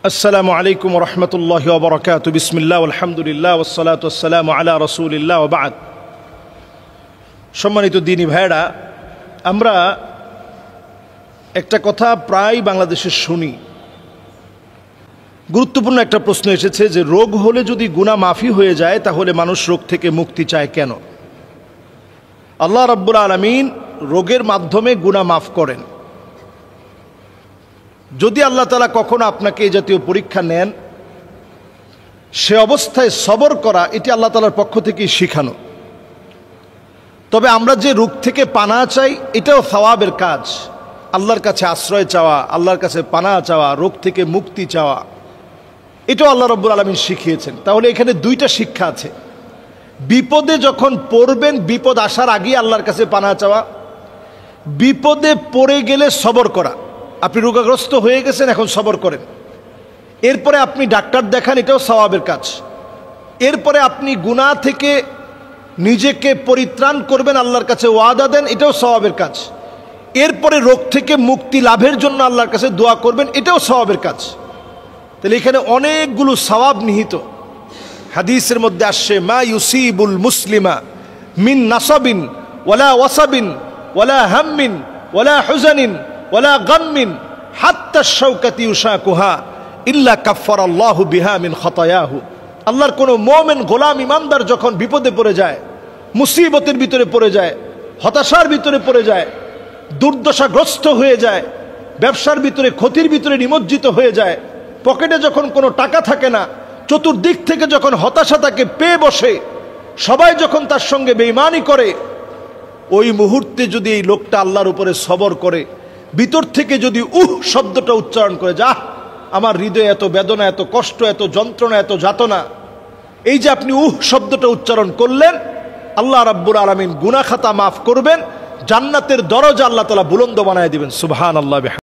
আসসালামু আলাইকুম ওয়া রাহমাতুল্লাহি ওয়া বারাকাতুহু বিসমিল্লাহ আলহামদুলিল্লাহ ওয়াসসালাতু ওয়াসসালামু আলা রাসূলিল্লাহ ওয়া বা'দ। সম্মানিত দ্বীনী ভাইরা, আমরা একটা কথা প্রায় বাংলাদেশে শুনি। গুরুত্বপূর্ণ একটা প্রশ্ন এসেছে যে রোগ হলে যদি গুনাহ মাফি হয়ে যায় তাহলে মানুষ রোগ থেকে মুক্তি চায় কেন? আল্লাহ রাব্বুল আলামিন রোগের মাধ্যমে গুনাহ মাফ করেন। যদি আল্লাহ তাআলা কখনো আপনাকে এই জাতীয় পরীক্ষা নেন, সে অবস্থায় সবর করা এটি আল্লাহ তাআলার পক্ষ থেকেই শিখানো। তবে আমরা যে রোগ থেকে পানা চাই এটাও সওয়াবের কাজ। আল্লাহর কাছে আশ্রয় চাওয়া, আল্লাহর কাছে পানা চাওয়া, রোগ থেকে মুক্তি চাওয়া, এটাও আল্লাহ রাব্বুল আলামিন শিখিয়েছেন। তাহলে এখানে দুইটা শিক্ষা আছে। বিপদে যখন পড়বেন, বিপদ আসার আগেই আল্লাহর কাছে পানা চাওয়া, বিপদে পড়ে গেলে সবর করা। আপনি রোগাগ্রস্ত হয়ে গেছেন, এখন সবর করেন। এরপরে আপনি ডাক্তার দেখান, এটাও সওয়াবের কাজ। এরপরে আপনি গুনাহ থেকে নিজেকে পরিত্রাণ করবেন, আল্লাহর কাছে ওয়াদা দেন, এটাও সওয়াবের কাজ। এরপরে রোগ থেকে মুক্তি লাভের জন্য আল্লাহর কাছে দোয়া করবেন, এটাও সওয়াবের কাজ। তাহলে এখানে অনেকগুলো সওয়াব নিহিত। হাদিসের মধ্যে আসছে, মা ইউসিবুল মুসলিমা মিন নাসাবিন ওয়ালা ওয়াসাবিন ওয়ালা হাম্মিন ওয়ালা হুজানিন ওয়ালা গাম্মিন হাত্তা শাওকাতি ইউশাকুহা ইল্লা কাফফারাল্লাহু বিহা মিন খাতায়াহু। আল্লাহর কোনো মুমিন গোলাম ইমানদার যখন বিপদে পড়ে যায়, মুসিবতের ভিতরে পড়ে যায়, হতাশার ভিতরে পড়ে যায়, দুর্দশাগ্রস্ত হয়ে যায়, ব্যবসার ভিতরে ক্ষতির ভিতরে নিমজ্জিত হয়ে যায়, পকেটে যখন কোনো টাকা থাকে না, চতুর্দিক থেকে যখন হতাশা তাকে পেয়ে বসে, সবাই যখন তার সঙ্গে বেঈমানি করে, ওই মুহূর্তে যদি এই লোকটা আল্লাহর উপরে সবর করে, ভিতর থেকে যদি শব্দটা উচ্চারণ করে, যা আমার হৃদয়ে এত বেদনা, এত কষ্ট, এত যন্ত্রণা, এত যাতনা, এই যে আপনি শব্দটা উচ্চারণ করলেন, আল্লাহ রাব্বুল আলামিন গুনাহ খাতা মাফ করবেন, জান্নাতের দরজা আল্লাহ তাআলা বুলন্দ বানায় দিবেন। সুবহানাল্লাহ।